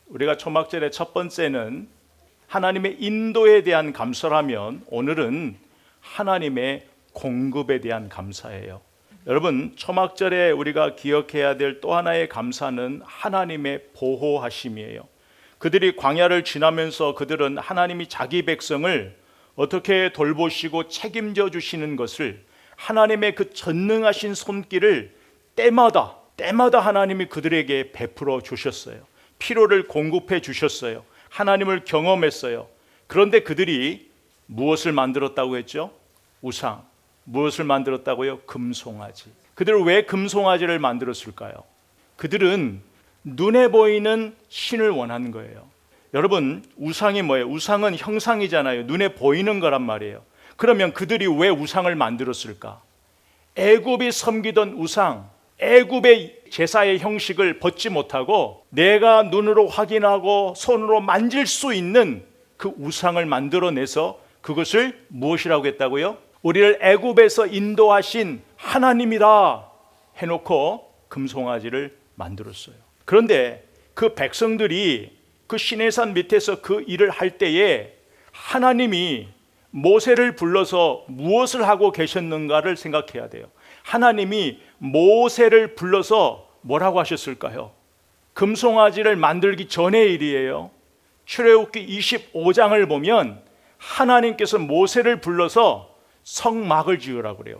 우리가 초막절의 첫 번째는 하나님의 인도에 대한 감사라면 오늘은 하나님의 공급에 대한 감사예요. 여러분, 초막절에 우리가 기억해야 될 또 하나의 감사는 하나님의 보호하심이에요. 그들이 광야를 지나면서 그들은 하나님이 자기 백성을 어떻게 돌보시고 책임져 주시는 것을, 하나님의 그 전능하신 손길을 때마다 하나님이 그들에게 베풀어 주셨어요. 필요를 공급해 주셨어요. 하나님을 경험했어요. 그런데 그들이 무엇을 만들었다고 했죠? 우상. 무엇을 만들었다고요? 금송아지. 그들은 왜 금송아지를 만들었을까요? 그들은 눈에 보이는 신을 원하는 거예요. 여러분, 우상이 뭐예요? 우상은 형상이잖아요. 눈에 보이는 거란 말이에요. 그러면 그들이 왜 우상을 만들었을까? 애굽이 섬기던 우상, 애굽의 제사의 형식을 벗지 못하고 내가 눈으로 확인하고 손으로 만질 수 있는 그 우상을 만들어내서 그것을 무엇이라고 했다고요? 우리를 애굽에서 인도하신 하나님이라 해놓고 금송아지를 만들었어요. 그런데 그 백성들이 그 시내산 밑에서 그 일을 할 때에 하나님이 모세를 불러서 무엇을 하고 계셨는가를 생각해야 돼요. 하나님이 모세를 불러서 뭐라고 하셨을까요? 금송아지를 만들기 전의 일이에요. 출애굽기 25장을 보면 하나님께서 모세를 불러서 성막을 지으라고 그래요.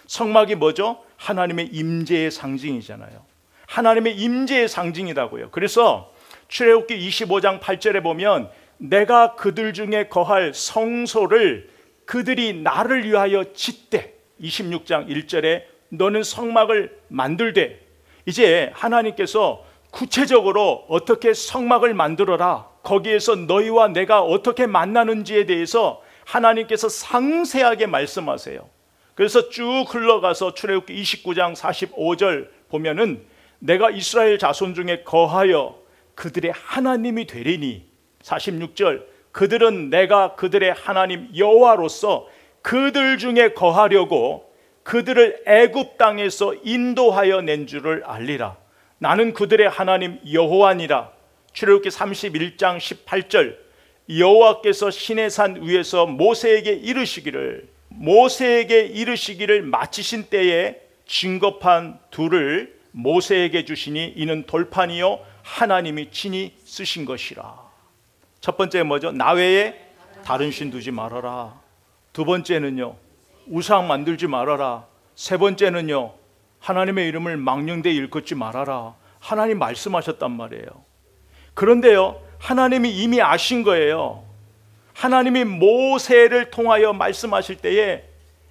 성막이 뭐죠? 하나님의 임재의 상징이잖아요. 하나님의 임재의 상징이라고요. 그래서 출애굽기 25장 8절에 보면 내가 그들 중에 거할 성소를 그들이 나를 위하여 짓되, 26장 1절에 너는 성막을 만들되, 이제 하나님께서 구체적으로 어떻게 성막을 만들어라, 거기에서 너희와 내가 어떻게 만나는지에 대해서 하나님께서 상세하게 말씀하세요. 그래서 쭉 흘러가서 출애굽기 29장 45절 보면은 내가 이스라엘 자손 중에 거하여 그들의 하나님이 되리니, 46절 그들은 내가 그들의 하나님 여호와로서 그들 중에 거하려고 그들을 애굽 땅에서 인도하여 낸 줄을 알리라. 나는 그들의 하나님 여호와니라. 출애굽기 31장 18절 여호와께서 시내산 위에서 모세에게 이르시기를 마치신 때에 진거판 둘을 모세에게 주시니 이는 돌판이요 하나님이 친히 쓰신 것이라. 첫 번째 뭐죠? 나 외에 다른 신 두지 말아라. 두 번째는요, 우상 만들지 말아라. 세 번째는요, 하나님의 이름을 망령되이 일컫지 말아라. 하나님 말씀하셨단 말이에요. 그런데요, 하나님이 이미 아신 거예요. 하나님이 모세를 통하여 말씀하실 때에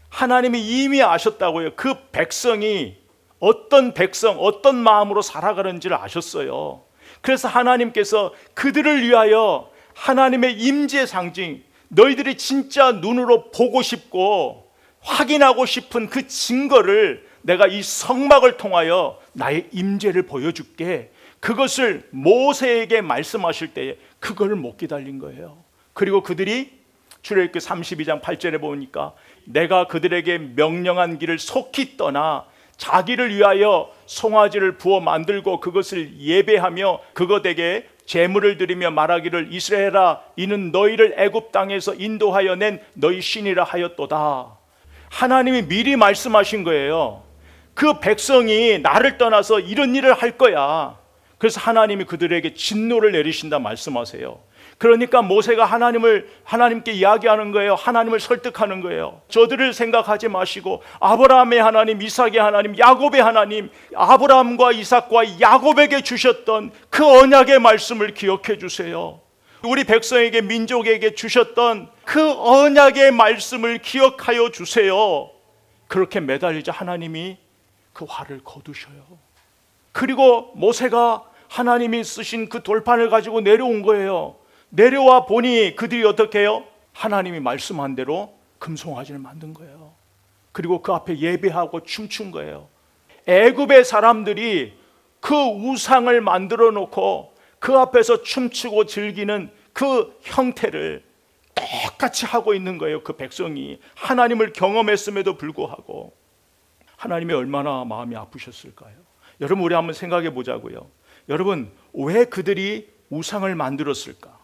하나님이 이미 아셨다고요. 그 백성이 어떤 백성, 어떤 마음으로 살아가는지를 아셨어요. 그래서 하나님께서 그들을 위하여 하나님의 임재 상징, 너희들이 진짜 눈으로 보고 싶고 확인하고 싶은 그 증거를 내가 이 성막을 통하여 나의 임재를 보여줄게. 그것을 모세에게 말씀하실 때에 그걸 못 기다린 거예요. 그리고 그들이 출애굽기 32장 8절에 보니까 내가 그들에게 명령한 길을 속히 떠나 자기를 위하여 송아지를 부어 만들고 그것을 예배하며 그것에게 제물을 드리며 말하기를 이스라엘아 이는 너희를 애굽 땅에서 인도하여 낸 너희 신이라 하였도다. 하나님이 미리 말씀하신 거예요. 그 백성이 나를 떠나서 이런 일을 할 거야. 그래서 하나님이 그들에게 진노를 내리신다 말씀하세요. 그러니까 모세가 하나님께 이야기하는 거예요. 하나님을 설득하는 거예요. 저들을 생각하지 마시고 아브라함의 하나님, 이삭의 하나님, 야곱의 하나님, 아브라함과 이삭과 야곱에게 주셨던 그 언약의 말씀을 기억해 주세요. 우리 백성에게, 민족에게 주셨던 그 언약의 말씀을 기억하여 주세요. 그렇게 매달리자 하나님이 그 화를 거두셔요. 그리고 모세가 하나님이 쓰신 그 돌판을 가지고 내려온 거예요. 내려와 보니 그들이 어떻게 해요? 하나님이 말씀한 대로 금송아지를 만든 거예요. 그리고 그 앞에 예배하고 춤춘 거예요. 애굽의 사람들이 그 우상을 만들어 놓고 그 앞에서 춤추고 즐기는 그 형태를 똑같이 하고 있는 거예요. 그 백성이 하나님을 경험했음에도 불구하고 하나님이 얼마나 마음이 아프셨을까요? 여러분, 우리 한번 생각해 보자고요. 여러분, 왜 그들이 우상을 만들었을까?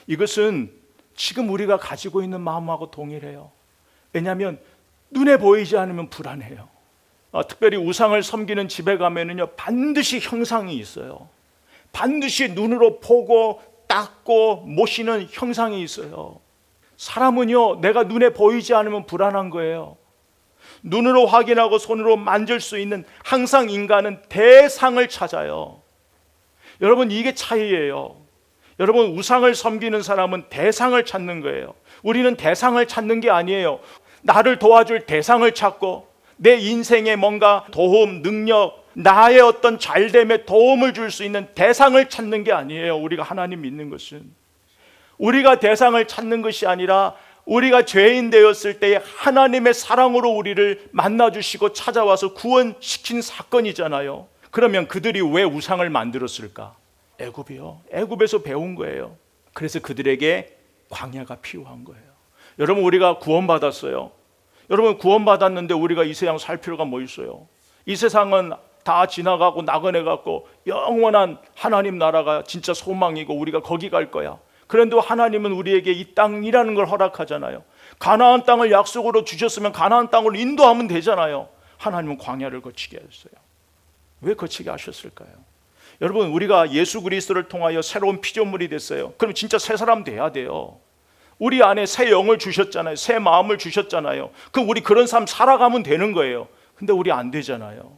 이것은 지금 우리가 가지고 있는 마음하고 동일해요. 왜냐하면 눈에 보이지 않으면 불안해요. 특별히 우상을 섬기는 집에 가면은요, 반드시 형상이 있어요. 반드시 눈으로 보고 닦고 모시는 형상이 있어요. 사람은요, 내가 눈에 보이지 않으면 불안한 거예요. 눈으로 확인하고 손으로 만질 수 있는, 항상 인간은 대상을 찾아요. 여러분, 이게 차이예요. 여러분, 우상을 섬기는 사람은 대상을 찾는 거예요. 우리는 대상을 찾는 게 아니에요. 나를 도와줄 대상을 찾고 내 인생에 뭔가 도움, 능력, 나의 어떤 잘됨에 도움을 줄 수 있는 대상을 찾는 게 아니에요. 우리가 하나님 믿는 것은 우리가 대상을 찾는 것이 아니라 우리가 죄인 되었을 때에 하나님의 사랑으로 우리를 만나주시고 찾아와서 구원시킨 사건이잖아요. 그러면 그들이 왜 우상을 만들었을까? 애굽이요. 애굽에서 배운 거예요. 그래서 그들에게 광야가 필요한 거예요. 여러분, 우리가 구원받았어요. 여러분, 구원받았는데 우리가 이 세상 살 필요가 뭐 있어요? 이 세상은 다 지나가고 나그네갖고 영원한 하나님 나라가 진짜 소망이고 우리가 거기 갈 거야. 그런데 하나님은 우리에게 이 땅이라는 걸 허락하잖아요. 가나안 땅을 약속으로 주셨으면 가나안 땅으로 인도하면 되잖아요. 하나님은 광야를 거치게 하셨어요. 왜 거치게 하셨을까요? 여러분, 우리가 예수 그리스도를 통하여 새로운 피조물이 됐어요. 그럼 진짜 새 사람 돼야 돼요. 우리 안에 새 영을 주셨잖아요. 새 마음을 주셨잖아요. 그럼 우리 그런 삶 살아가면 되는 거예요. 근데 우리 안 되잖아요.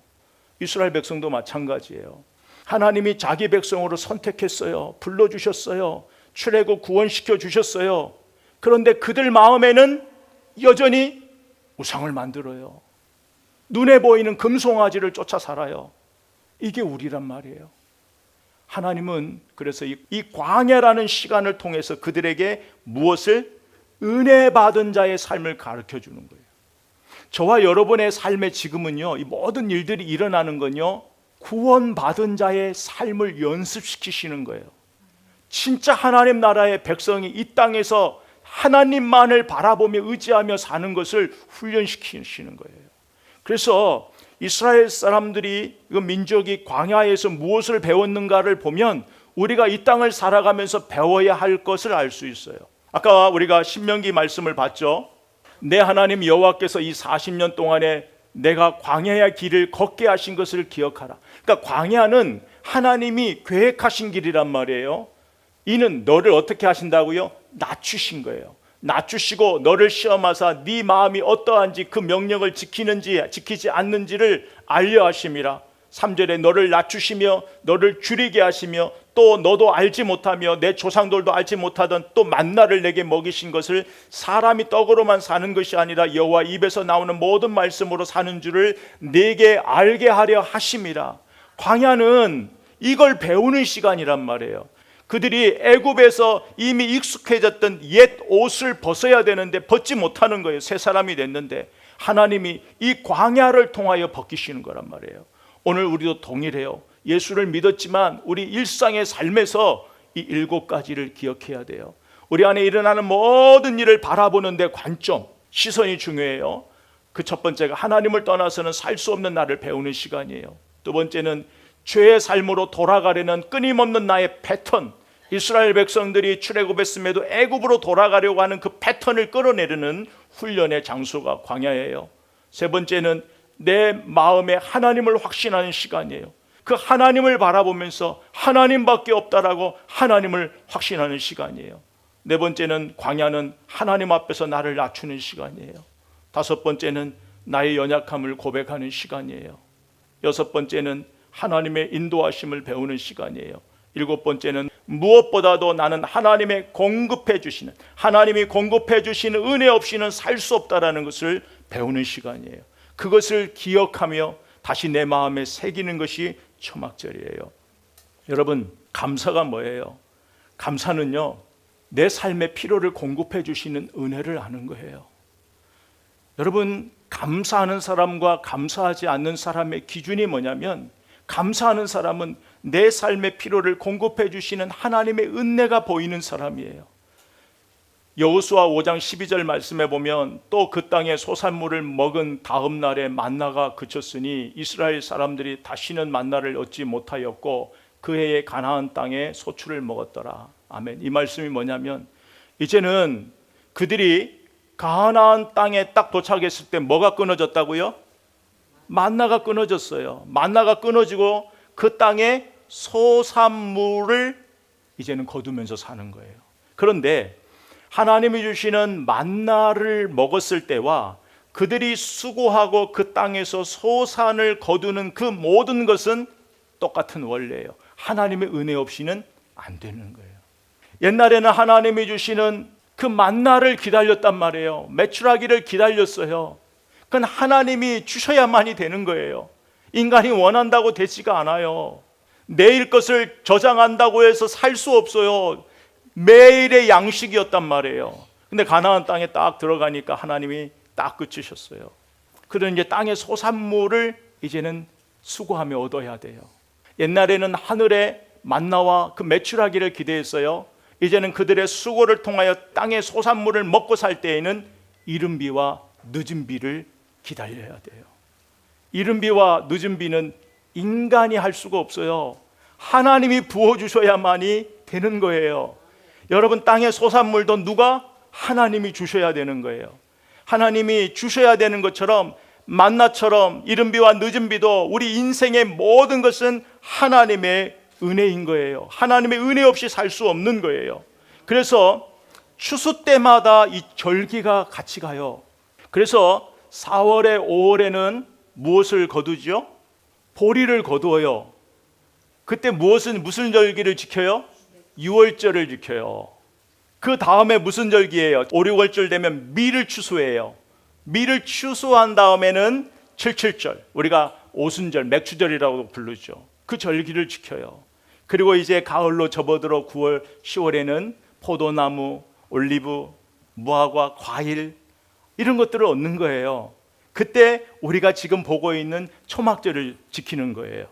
이스라엘 백성도 마찬가지예요. 하나님이 자기 백성으로 선택했어요. 불러주셨어요. 출애굽 구원시켜 주셨어요. 그런데 그들 마음에는 여전히 우상을 만들어요. 눈에 보이는 금송아지를 쫓아 살아요. 이게 우리란 말이에요. 하나님은 그래서 이 광야라는 시간을 통해서 그들에게 무엇을? 은혜 받은 자의 삶을 가르쳐 주는 거예요. 저와 여러분의 삶에 지금은요, 이 모든 일들이 일어나는 건요, 구원받은 자의 삶을 연습시키시는 거예요. 진짜 하나님 나라의 백성이 이 땅에서 하나님만을 바라보며 의지하며 사는 것을 훈련시키시는 거예요. 그래서 이스라엘 사람들이, 그 민족이 광야에서 무엇을 배웠는가를 보면 우리가 이 땅을 살아가면서 배워야 할 것을 알 수 있어요. 아까 우리가 신명기 말씀을 봤죠. 내 하나님 여호와께서 이 40년 동안에 내가 광야의 길을 걷게 하신 것을 기억하라. 그러니까 광야는 하나님이 계획하신 길이란 말이에요. 이는 너를 어떻게 하신다고요? 낮추신 거예요. 낮추시고 너를 시험하사 네 마음이 어떠한지 그 명령을 지키는지 지키지 않는지를 알려 하심이라. 3절에 너를 낮추시며 너를 줄이게 하시며 또 너도 알지 못하며 내 조상들도 알지 못하던 또 만나를 내게 먹이신 것을 사람이 떡으로만 사는 것이 아니라 여호와 입에서 나오는 모든 말씀으로 사는 줄을 내게 알게 하려 하심이라. 광야는 이걸 배우는 시간이란 말이에요. 그들이 애굽에서 이미 익숙해졌던 옛 옷을 벗어야 되는데 벗지 못하는 거예요. 새 사람이 됐는데 하나님이 이 광야를 통하여 벗기시는 거란 말이에요. 오늘 우리도 동일해요. 예수를 믿었지만 우리 일상의 삶에서 이 7가지를 기억해야 돼요. 우리 안에 일어나는 모든 일을 바라보는 데 관점, 시선이 중요해요. 그 첫 번째가 하나님을 떠나서는 살 수 없는 나를 배우는 시간이에요. 두 번째는 죄의 삶으로 돌아가려는 끊임없는 나의 패턴, 이스라엘 백성들이 출애굽했음에도 애굽으로 돌아가려고 하는 그 패턴을 끌어내려는 훈련의 장소가 광야예요. 세 번째는 내 마음에 하나님을 확신하는 시간이에요. 그 하나님을 바라보면서 하나님밖에 없다라고 하나님을 확신하는 시간이에요. 네 번째는 광야는 하나님 앞에서 나를 낮추는 시간이에요. 다섯 번째는 나의 연약함을 고백하는 시간이에요. 여섯 번째는 하나님의 인도하심을 배우는 시간이에요. 일곱 번째는 무엇보다도 나는 하나님의 공급해 주시는, 하나님이 공급해 주시는 은혜 없이는 살 수 없다라는 것을 배우는 시간이에요. 그것을 기억하며 다시 내 마음에 새기는 것이 초막절이에요. 여러분, 감사가 뭐예요? 감사는요, 내 삶의 필요를 공급해 주시는 은혜를 아는 거예요. 여러분, 감사하는 사람과 감사하지 않는 사람의 기준이 뭐냐면, 감사하는 사람은 내 삶의 필요를 공급해 주시는 하나님의 은혜가 보이는 사람이에요. 여호수아 5장 12절 말씀에 보면 또 그 땅에 소산물을 먹은 다음 날에 만나가 그쳤으니 이스라엘 사람들이 다시는 만나를 얻지 못하였고 그 해에 가나안 땅에 소출을 먹었더라. 아멘. 이 말씀이 뭐냐면 이제는 그들이 가나안 땅에 딱 도착했을 때 뭐가 끊어졌다고요? 만나가 끊어졌어요. 만나가 끊어지고 그 땅에 소산물을 이제는 거두면서 사는 거예요. 그런데 하나님이 주시는 만나를 먹었을 때와 그들이 수고하고 그 땅에서 소산을 거두는 그 모든 것은 똑같은 원리예요. 하나님의 은혜 없이는 안 되는 거예요. 옛날에는 하나님이 주시는 그 만나를 기다렸단 말이에요. 메추라기를 기다렸어요. 그건 하나님이 주셔야만이 되는 거예요. 인간이 원한다고 되지가 않아요. 내일 것을 저장한다고 해서 살 수 없어요. 매일의 양식이었단 말이에요. 근데 가나안 땅에 딱 들어가니까 하나님이 딱 그치셨어요. 그런 이제 땅의 소산물을 이제는 수고하며 얻어야 돼요. 옛날에는 하늘의 만나와 그 메추라기를 기대했어요. 이제는 그들의 수고를 통하여 땅의 소산물을 먹고 살 때에는 이른 비와 늦은 비를 기다려야 돼요. 이른 비와 늦은 비는 인간이 할 수가 없어요. 하나님이 부어주셔야만이 되는 거예요. 여러분, 땅의 소산물도 누가? 하나님이 주셔야 되는 거예요. 하나님이 주셔야 되는 것처럼 만나처럼 이른 비와 늦은 비도 우리 인생의 모든 것은 하나님의 은혜인 거예요. 하나님의 은혜 없이 살 수 없는 거예요. 그래서 추수 때마다 이 절기가 같이 가요. 그래서 4월에 5월에는 무엇을 거두죠? 보리를 거두어요. 그때 무슨 절기를 지켜요? 6월절을 지켜요. 그 다음에 무슨 절기예요? 5, 6월절 되면 밀을 추수해요. 밀을 추수한 다음에는 77절, 우리가 오순절, 맥추절이라고 부르죠. 그 절기를 지켜요. 그리고 이제 가을로 접어들어 9월, 10월에는 포도나무, 올리브, 무화과, 과일 이런 것들을 얻는 거예요. 그때 우리가 지금 보고 있는 초막절을 지키는 거예요.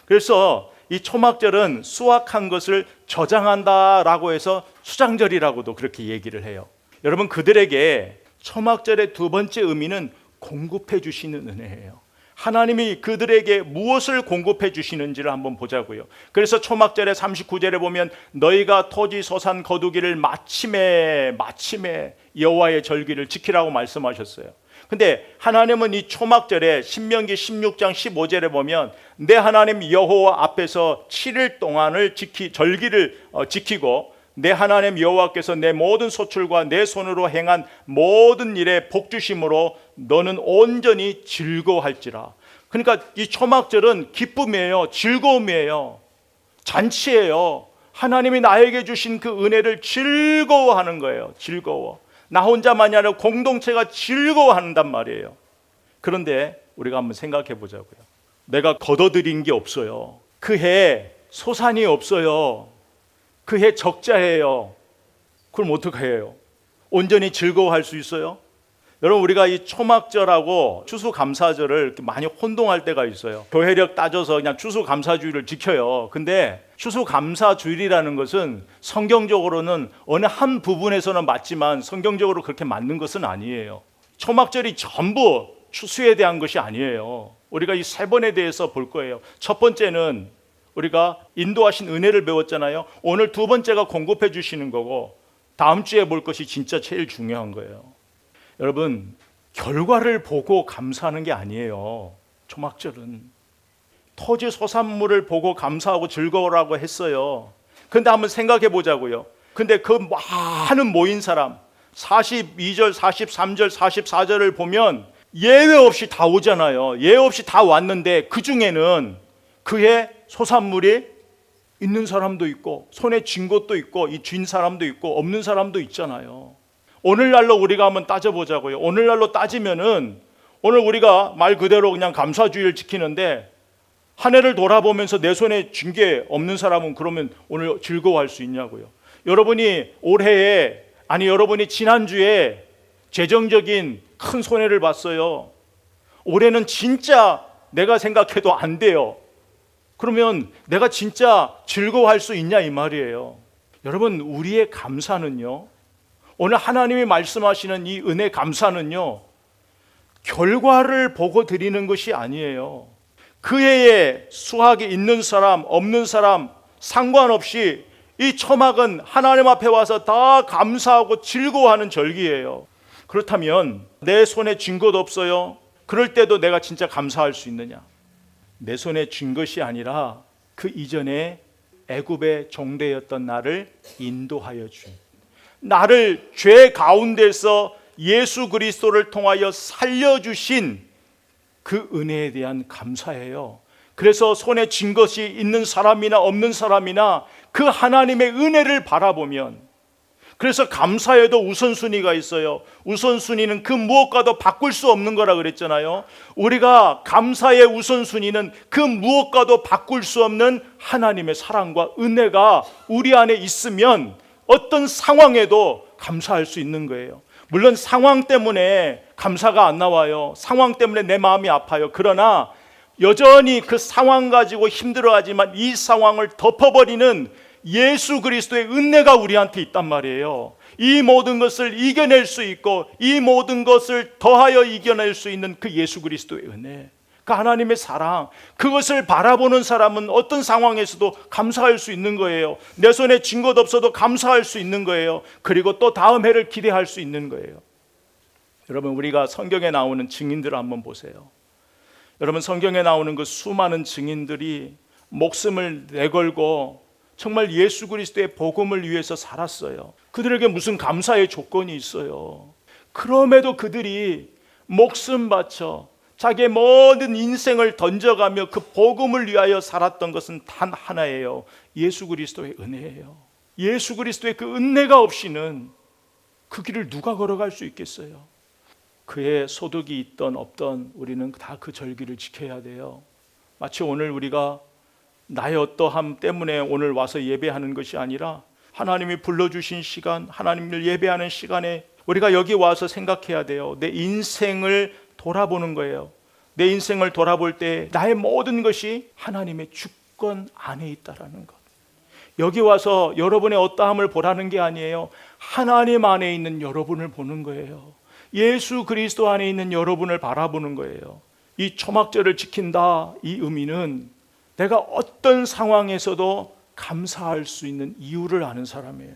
그래서 이 초막절은 수확한 것을 저장한다라고 해서 수장절이라고도 그렇게 얘기를 해요. 여러분, 그들에게 초막절의 두 번째 의미는 공급해 주시는 은혜예요. 하나님이 그들에게 무엇을 공급해 주시는지를 한번 보자고요. 그래서 초막절의 39절에 보면 너희가 토지 소산 거두기를 마침에 여호와의 절기를 지키라고 말씀하셨어요. 근데 하나님은 이 초막절에 신명기 16장 15절에 보면 내 하나님 여호와 앞에서 7일 동안을 절기를 지키고 내 하나님 여호와께서 내 모든 소출과 내 손으로 행한 모든 일에 복주심으로 너는 온전히 즐거워할지라. 그러니까 이 초막절은 기쁨이에요. 즐거움이에요. 잔치예요. 하나님이 나에게 주신 그 은혜를 즐거워하는 거예요. 즐거워. 나 혼자만이 아니라 공동체가 즐거워한단 말이에요. 그런데 우리가 한번 생각해 보자고요. 내가 거둬들인 게 없어요. 그 해 소산이 없어요. 그 해 적자예요. 그럼 어떻게 해요? 온전히 즐거워할 수 있어요? 여러분, 우리가 이 초막절하고 추수감사절을 이렇게 많이 혼동할 때가 있어요. 교회력 따져서 그냥 추수감사주의를 지켜요. 근데 추수감사주일이라는 것은 성경적으로는 어느 한 부분에서는 맞지만 성경적으로 그렇게 맞는 것은 아니에요. 초막절이 전부 추수에 대한 것이 아니에요. 우리가 이 세 번에 대해서 볼 거예요. 첫 번째는 우리가 인도하신 은혜를 배웠잖아요. 오늘 두 번째가 공급해 주시는 거고 다음 주에 볼 것이 진짜 제일 중요한 거예요. 여러분, 결과를 보고 감사하는 게 아니에요. 초막절은 토지 소산물을 보고 감사하고 즐거워라고 했어요. 근데 한번 생각해 보자고요. 근데 그 많은 모인 사람 42절, 43절, 44절을 보면 예외 없이 다 오잖아요. 예외 없이 다 왔는데 그 중에는 그의 소산물이 있는 사람도 있고 손에 쥔 것도 있고 이 쥔 사람도 있고 없는 사람도 있잖아요. 오늘날로 우리가 한번 따져보자고요. 오늘날로 따지면은 오늘 우리가 말 그대로 그냥 감사주의를 지키는데 한 해를 돌아보면서 내 손에 쥔 게 없는 사람은 그러면 오늘 즐거워할 수 있냐고요. 여러분이 올해에 여러분이 지난주에 재정적인 큰 손해를 봤어요. 올해는 진짜 내가 생각해도 안 돼요. 그러면 내가 진짜 즐거워할 수 있냐 이 말이에요. 여러분, 우리의 감사는요, 오늘 하나님이 말씀하시는 이 은혜 감사는요, 결과를 보고 드리는 것이 아니에요. 그 해에 수확이 있는 사람 없는 사람 상관없이 이 초막은 하나님 앞에 와서 다 감사하고 즐거워하는 절기예요. 그렇다면 내 손에 쥔 것 없어요? 그럴 때도 내가 진짜 감사할 수 있느냐? 내 손에 쥔 것이 아니라 그 이전에 애굽의 종되었던 나를 인도하여 준, 나를 죄 가운데서 예수 그리스도를 통하여 살려주신 그 은혜에 대한 감사예요. 그래서 손에 쥔 것이 있는 사람이나 없는 사람이나 그 하나님의 은혜를 바라보면, 그래서 감사에도 우선순위가 있어요. 우선순위는 그 무엇과도 바꿀 수 없는 거라 그랬잖아요. 우리가 감사의 우선순위는 그 무엇과도 바꿀 수 없는 하나님의 사랑과 은혜가 우리 안에 있으면 어떤 상황에도 감사할 수 있는 거예요. 물론 상황 때문에 감사가 안 나와요. 상황 때문에 내 마음이 아파요. 그러나 여전히 그 상황 가지고 힘들어하지만 이 상황을 덮어버리는 예수 그리스도의 은혜가 우리한테 있단 말이에요. 이 모든 것을 이겨낼 수 있고 이 모든 것을 더하여 이겨낼 수 있는 그 예수 그리스도의 은혜, 그 하나님의 사랑, 그것을 바라보는 사람은 어떤 상황에서도 감사할 수 있는 거예요. 내 손에 쥔 것 없어도 감사할 수 있는 거예요. 그리고 또 다음 해를 기대할 수 있는 거예요. 여러분, 우리가 성경에 나오는 증인들을 한번 보세요. 여러분, 성경에 나오는 그 수많은 증인들이 목숨을 내걸고 정말 예수 그리스도의 복음을 위해서 살았어요. 그들에게 무슨 감사의 조건이 있어요? 그럼에도 그들이 목숨 바쳐 자기의 모든 인생을 던져가며 그 복음을 위하여 살았던 것은 단 하나예요. 예수 그리스도의 은혜예요. 예수 그리스도의 그 은혜가 없이는 그 길을 누가 걸어갈 수 있겠어요? 그의 소득이 있던 없던 우리는 다 그 절기를 지켜야 돼요. 마치 오늘 우리가 나의 어떠함 때문에 오늘 와서 예배하는 것이 아니라 하나님이 불러주신 시간, 하나님을 예배하는 시간에 우리가 여기 와서 생각해야 돼요. 내 인생을 돌아보는 거예요. 내 인생을 돌아볼 때 나의 모든 것이 하나님의 주권 안에 있다라는 것. 여기 와서 여러분의 어떠함을 보라는 게 아니에요. 하나님 안에 있는 여러분을 보는 거예요. 예수 그리스도 안에 있는 여러분을 바라보는 거예요. 이 초막절을 지킨다, 이 의미는 내가 어떤 상황에서도 감사할 수 있는 이유를 아는 사람이에요.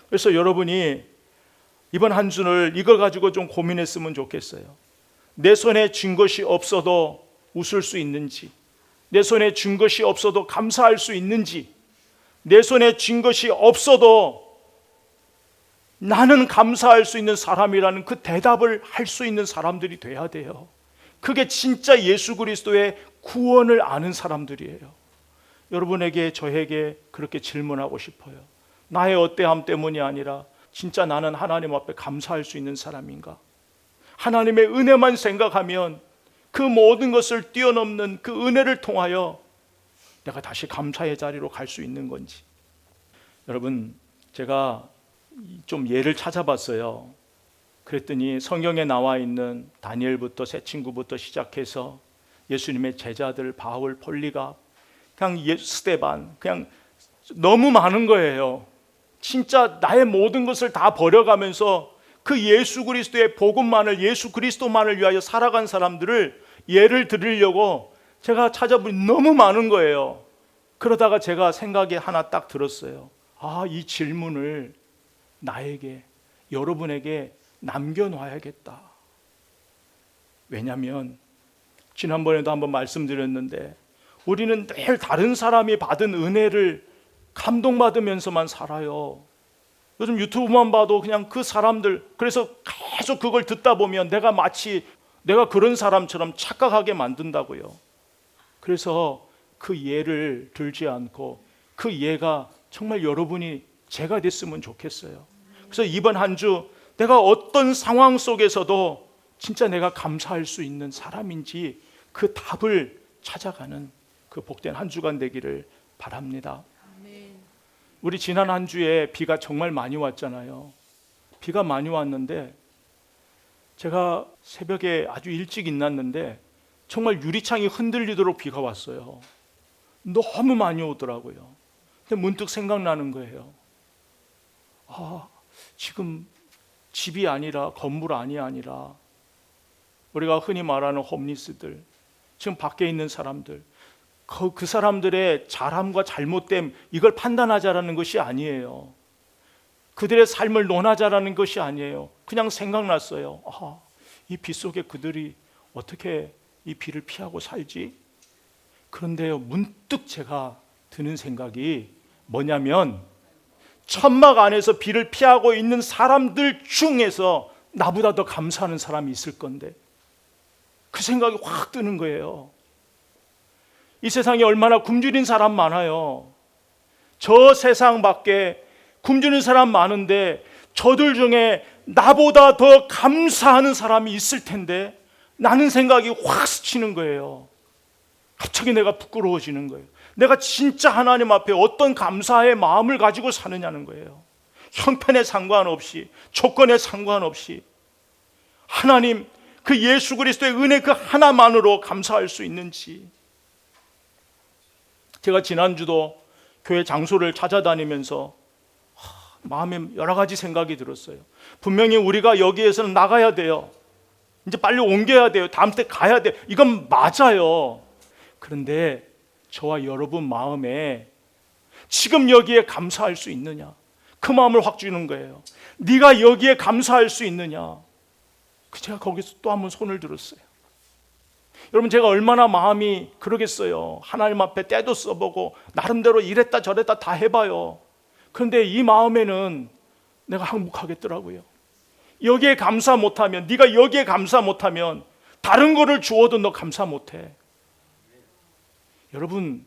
그래서 여러분이 이번 한 주를 이걸 가지고 좀 고민했으면 좋겠어요. 내 손에 쥔 것이 없어도 웃을 수 있는지, 내 손에 쥔 것이 없어도 감사할 수 있는지, 내 손에 쥔 것이 없어도 나는 감사할 수 있는 사람이라는 그 대답을 할 수 있는 사람들이 돼야 돼요. 그게 진짜 예수 그리스도의 구원을 아는 사람들이에요. 여러분에게, 저에게 그렇게 질문하고 싶어요. 나의 어때함 때문이 아니라 진짜 나는 하나님 앞에 감사할 수 있는 사람인가? 하나님의 은혜만 생각하면 그 모든 것을 뛰어넘는 그 은혜를 통하여 내가 다시 감사의 자리로 갈 수 있는 건지. 여러분, 제가 좀 예를 찾아봤어요. 그랬더니 성경에 나와 있는 다니엘부터 새 친구부터 시작해서 예수님의 제자들 바울, 폴리가, 그냥 스데반, 그냥 너무 많은 거예요. 진짜 나의 모든 것을 다 버려가면서 그 예수 그리스도의 복음만을, 예수 그리스도만을 위하여 살아간 사람들을 예를 들으려고 제가 찾아보니 너무 많은 거예요. 그러다가 제가 생각이 하나 딱 들었어요. 아, 이 질문을 나에게, 여러분에게 남겨놔야겠다. 왜냐하면 지난번에도 한번 말씀드렸는데 우리는 늘 다른 사람이 받은 은혜를 감동받으면서만 살아요. 요즘 유튜브만 봐도 그냥 그 사람들, 그래서 계속 그걸 듣다 보면 내가 마치 내가 그런 사람처럼 착각하게 만든다고요. 그래서 그 예를 들지 않고 그 예가 정말 여러분이 제가 됐으면 좋겠어요. 그래서 이번 한 주 내가 어떤 상황 속에서도 진짜 내가 감사할 수 있는 사람인지 그 답을 찾아가는 그 복된 한 주간 되기를 바랍니다. 우리 지난 한 주에 비가 정말 많이 왔잖아요. 비가 많이 왔는데 제가 새벽에 아주 일찍 일어났는데 정말 유리창이 흔들리도록 비가 왔어요. 너무 많이 오더라고요. 근데 문득 생각나는 거예요. 아, 지금 집이 아니라, 건물 안이 아니라 우리가 흔히 말하는 홈리스들, 지금 밖에 있는 사람들, 그 사람들의 잘함과 잘못됨 이걸 판단하자라는 것이 아니에요. 그들의 삶을 논하자라는 것이 아니에요. 그냥 생각났어요. 이 비 속에 그들이 어떻게 이 비를 피하고 살지? 그런데요, 문득 제가 드는 생각이 뭐냐면, 천막 안에서 비를 피하고 있는 사람들 중에서 나보다 더 감사하는 사람이 있을 건데, 그 생각이 확 드는 거예요. 이 세상에 얼마나 굶주린 사람 많아요. 저 세상 밖에 굶주린 사람 많은데 저들 중에 나보다 더 감사하는 사람이 있을 텐데, 나는 생각이 확 스치는 거예요. 갑자기 내가 부끄러워지는 거예요. 내가 진짜 하나님 앞에 어떤 감사의 마음을 가지고 사느냐는 거예요. 형편에 상관없이, 조건에 상관없이 하나님 그 예수 그리스도의 은혜 그 하나만으로 감사할 수 있는지. 제가 지난주도 교회 장소를 찾아다니면서 마음에 여러 가지 생각이 들었어요. 분명히 우리가 여기에서는 나가야 돼요. 이제 빨리 옮겨야 돼요. 다음 때 가야 돼요. 이건 맞아요. 그런데 저와 여러분 마음에 지금 여기에 감사할 수 있느냐, 그 마음을 확 주는 거예요. 네가 여기에 감사할 수 있느냐. 제가 거기서 또 한번 손을 들었어요. 여러분, 제가 얼마나 마음이 그러겠어요. 하나님 앞에 때도 써보고 나름대로 이랬다 저랬다 다 해봐요. 그런데 이 마음에는 내가 항복하겠더라고요. 여기에 감사 못하면, 네가 여기에 감사 못하면 다른 거를 주어도 너 감사 못해. 여러분,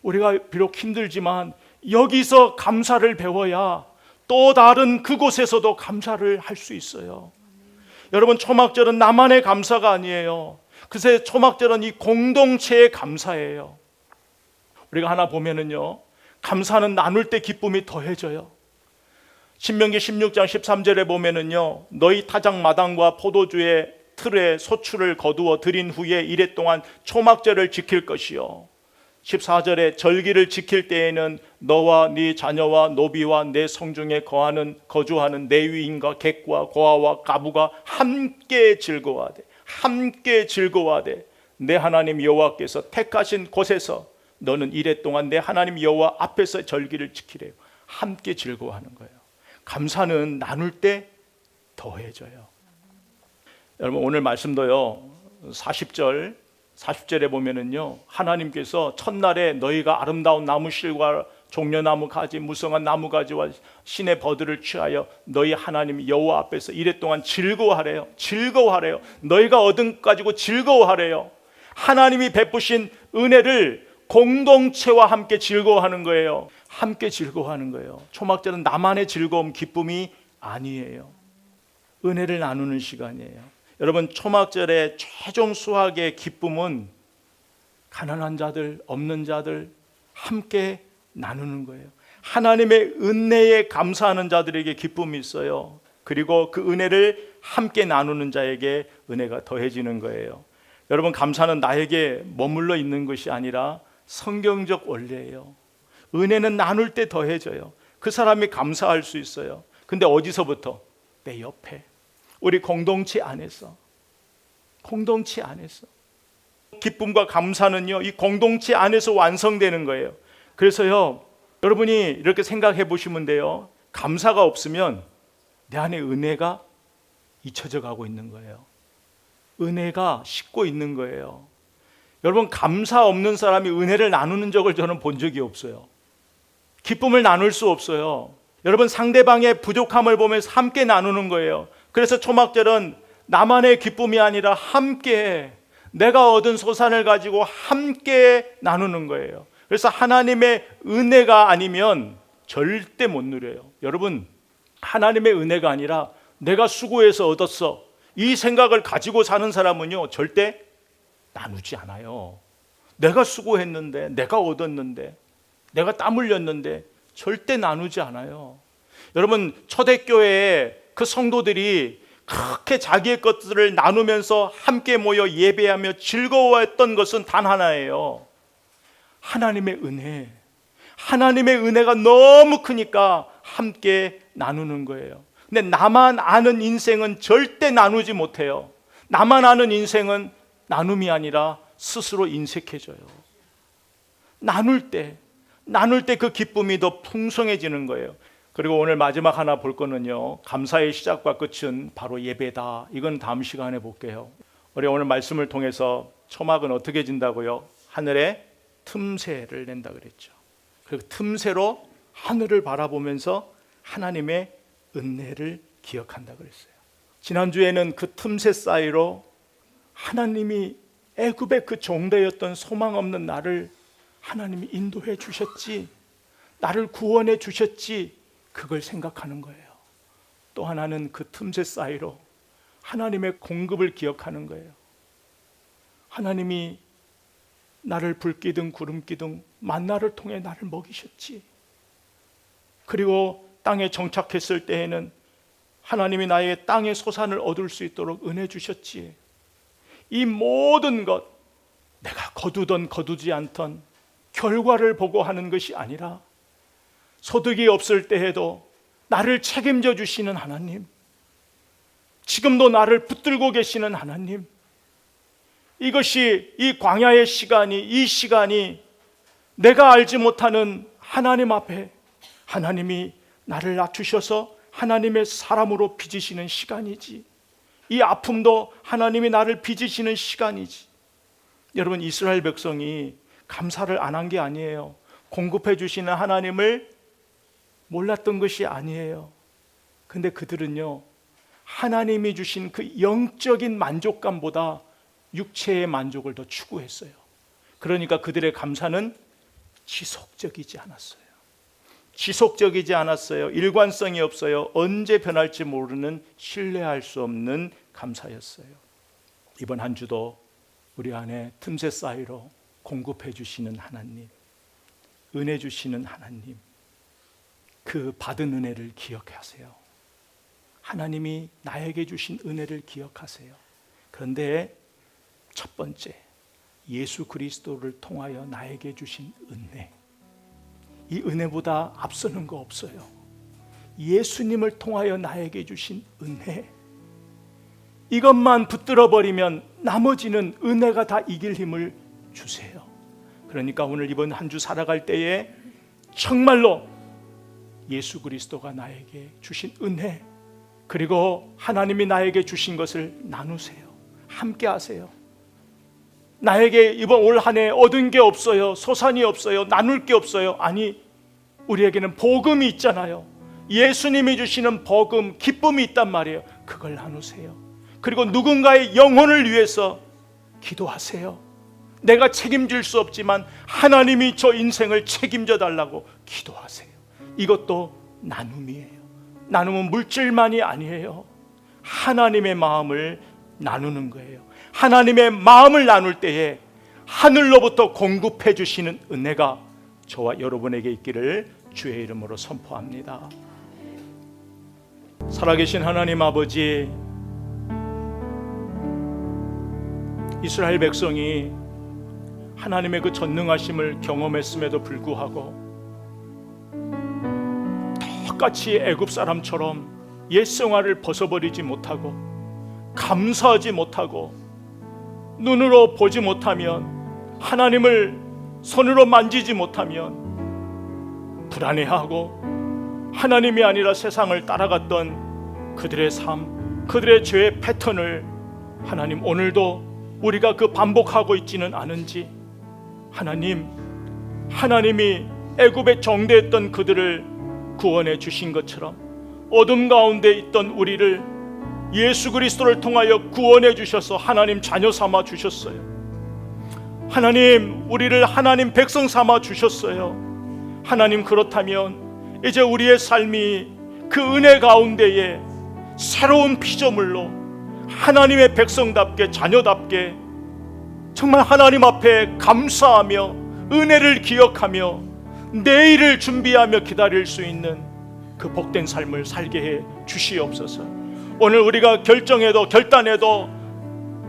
우리가 비록 힘들지만 여기서 감사를 배워야 또 다른 그곳에서도 감사를 할 수 있어요. 여러분, 초막절은 나만의 감사가 아니에요. 그새 초막절은 이 공동체의 감사예요. 우리가 하나 보면은요, 감사는 나눌 때 기쁨이 더해져요. 신명기 16장 13절에 보면은요, 너희 타작 마당과 포도주의 틀에 소출을 거두어 드린 후에 이래 동안 초막절을 지킬 것이요. 14절에 절기를 지킬 때에는 너와 네 자녀와 노비와 내 성중에 거주하는 레위인과 객과 고아와 가부가 함께 즐거워하되, 함께 즐거워하되 내 하나님 여호와께서 택하신 곳에서 너는 이래 동안 내 하나님 여호와 앞에서 절기를 지키래요. 함께 즐거워하는 거예요. 감사는 나눌 때 더해져요. 여러분, 오늘 말씀도요, 40절에 보면은요, 하나님께서 첫날에 너희가 아름다운 나무실과 종려나무 가지, 무성한 나무 가지와 신의 버들을 취하여 너희 하나님 여호와 앞에서 이래 동안 즐거워하래요. 즐거워하래요. 너희가 얻은 것 가지고 즐거워하래요. 하나님이 베푸신 은혜를 공동체와 함께 즐거워하는 거예요. 함께 즐거워하는 거예요. 초막절은 나만의 즐거움, 기쁨이 아니에요. 은혜를 나누는 시간이에요. 여러분, 초막절의 최종 수확의 기쁨은 가난한 자들, 없는 자들 함께 나누는 거예요. 하나님의 은혜에 감사하는 자들에게 기쁨이 있어요. 그리고 그 은혜를 함께 나누는 자에게 은혜가 더해지는 거예요. 여러분, 감사는 나에게 머물러 있는 것이 아니라 성경적 원리예요. 은혜는 나눌 때 더해져요. 그 사람이 감사할 수 있어요. 근데 어디서부터? 내 옆에, 우리 공동체 안에서. 공동체 안에서. 기쁨과 감사는요, 이 공동체 안에서 완성되는 거예요. 그래서요, 여러분이 이렇게 생각해 보시면 돼요. 감사가 없으면 내 안에 은혜가 잊혀져 가고 있는 거예요. 은혜가 식고 있는 거예요. 여러분, 감사 없는 사람이 은혜를 나누는 적을 저는 본 적이 없어요. 기쁨을 나눌 수 없어요. 여러분, 상대방의 부족함을 보면서 함께 나누는 거예요. 그래서 초막절은 나만의 기쁨이 아니라 함께, 내가 얻은 소산을 가지고 함께 나누는 거예요. 그래서 하나님의 은혜가 아니면 절대 못 누려요. 여러분, 하나님의 은혜가 아니라 내가 수고해서 얻었어, 이 생각을 가지고 사는 사람은요, 절대 나누지 않아요. 내가 수고했는데, 내가 얻었는데, 내가 땀 흘렸는데 절대 나누지 않아요. 여러분, 초대교회에 그 성도들이 그렇게 자기의 것들을 나누면서 함께 모여 예배하며 즐거워했던 것은 단 하나예요. 하나님의 은혜. 하나님의 은혜가 너무 크니까 함께 나누는 거예요. 근데 나만 아는 인생은 절대 나누지 못해요. 나만 아는 인생은 나눔이 아니라 스스로 인색해져요. 나눌 때 그 기쁨이 더 풍성해지는 거예요. 그리고 오늘 마지막 하나 볼 거는요, 감사의 시작과 끝은 바로 예배다. 이건 다음 시간에 볼게요. 우리 오늘 말씀을 통해서 초막은 어떻게 진다고요? 하늘에 틈새를 낸다 그랬죠. 그리고 틈새로 하늘을 바라보면서 하나님의 은혜를 기억한다 그랬어요. 지난주에는 그 틈새 사이로 하나님이 애굽의 그 종되었던 소망 없는 나를 하나님이 인도해 주셨지, 나를 구원해 주셨지, 그걸 생각하는 거예요. 또 하나는 그 틈새 사이로 하나님의 공급을 기억하는 거예요. 하나님이 나를 불기둥 구름기둥 만나를 통해 나를 먹이셨지. 그리고 땅에 정착했을 때에는 하나님이 나의 땅의 소산을 얻을 수 있도록 은혜 주셨지. 이 모든 것, 내가 거두던 거두지 않던 결과를 보고 하는 것이 아니라 소득이 없을 때에도 나를 책임져 주시는 하나님, 지금도 나를 붙들고 계시는 하나님, 이것이 이 광야의 시간이, 이 시간이 내가 알지 못하는 하나님 앞에 하나님이 나를 낮추셔서 하나님의 사람으로 빚으시는 시간이지. 이 아픔도 하나님이 나를 빚으시는 시간이지. 여러분, 이스라엘 백성이 감사를 안 한 게 아니에요. 공급해 주시는 하나님을 몰랐던 것이 아니에요. 근데 그들은요, 하나님이 주신 그 영적인 만족감보다 육체의 만족을 더 추구했어요. 그러니까 그들의 감사는 지속적이지 않았어요. 지속적이지 않았어요. 일관성이 없어요. 언제 변할지 모르는, 신뢰할 수 없는 감사였어요. 이번 한 주도 우리 안에 틈새 사이로 공급해 주시는 하나님, 은혜 주시는 하나님, 그 받은 은혜를 기억하세요. 하나님이 나에게 주신 은혜를 기억하세요. 그런데 첫 번째, 예수 그리스도를 통하여 나에게 주신 은혜, 이 은혜보다 앞서는 거 없어요. 예수님을 통하여 나에게 주신 은혜, 이것만 붙들어 버리면 나머지는 은혜가 다 이길 힘을 주세요. 그러니까 오늘 이번 한 주 살아갈 때에 정말로 예수 그리스도가 나에게 주신 은혜, 그리고 하나님이 나에게 주신 것을 나누세요. 함께 하세요. 나에게 이번 올 한 해 얻은 게 없어요. 소산이 없어요. 나눌 게 없어요. 아니, 우리에게는 복음이 있잖아요. 예수님이 주시는 복음, 기쁨이 있단 말이에요. 그걸 나누세요. 그리고 누군가의 영혼을 위해서 기도하세요. 내가 책임질 수 없지만 하나님이 저 인생을 책임져 달라고 기도하세요. 이것도 나눔이에요. 나눔은 물질만이 아니에요. 하나님의 마음을 나누는 거예요. 하나님의 마음을 나눌 때에 하늘로부터 공급해 주시는 은혜가 저와 여러분에게 있기를 주의 이름으로 선포합니다. 살아계신 하나님 아버지, 이스라엘 백성이 하나님의 그 전능하심을 경험했음에도 불구하고 똑같이 애굽 사람처럼 옛 생활을 벗어버리지 못하고 감사하지 못하고 눈으로 보지 못하면, 하나님을 손으로 만지지 못하면 불안해하고 하나님이 아니라 세상을 따라갔던 그들의 삶, 그들의 죄의 패턴을 하나님 오늘도 우리가 그 반복하고 있지는 않은지, 하나님, 하나님이 애굽에 정대했던 그들을 구원해 주신 것처럼 어둠 가운데 있던 우리를 예수 그리스도를 통하여 구원해 주셔서 하나님 자녀 삼아 주셨어요. 하나님, 우리를 하나님 백성 삼아 주셨어요. 하나님, 그렇다면 이제 우리의 삶이 그 은혜 가운데에 새로운 피조물로 하나님의 백성답게, 자녀답게 정말 하나님 앞에 감사하며 은혜를 기억하며 내일을 준비하며 기다릴 수 있는 그 복된 삶을 살게 해 주시옵소서. 오늘 우리가 결정해도 결단해도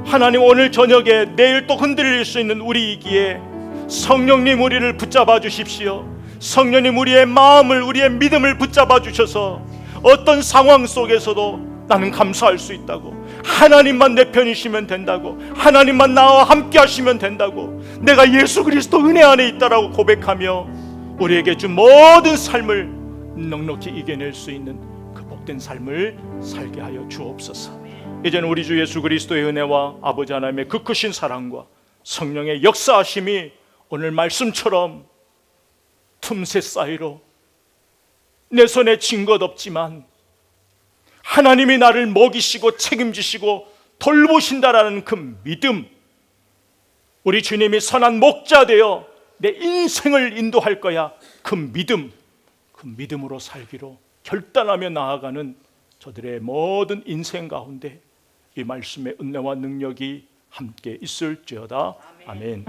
하나님, 오늘 저녁에 내일 또 흔들릴 수 있는 우리이기에 성령님 우리를 붙잡아 주십시오. 성령님 우리의 마음을, 우리의 믿음을 붙잡아 주셔서 어떤 상황 속에서도 나는 감사할 수 있다고, 하나님만 내 편이시면 된다고, 하나님만 나와 함께 하시면 된다고, 내가 예수 그리스도 은혜 안에 있다라고 고백하며 우리에게 준 모든 삶을 넉넉히 이겨낼 수 있는 그 복된 삶을 살게 하여 주옵소서. 이제는 우리 주 예수 그리스도의 은혜와 아버지 하나님의 그 크신 사랑과 성령의 역사하심이 오늘 말씀처럼 틈새 사이로 내 손에 쥔 것 없지만 하나님이 나를 먹이시고 책임지시고 돌보신다라는 그 믿음, 우리 주님이 선한 목자 되어 내 인생을 인도할 거야, 그 믿음으로 살기로 결단하며 나아가는 저들의 모든 인생 가운데 이 말씀의 은혜와 능력이 함께 있을지어다. 아멘.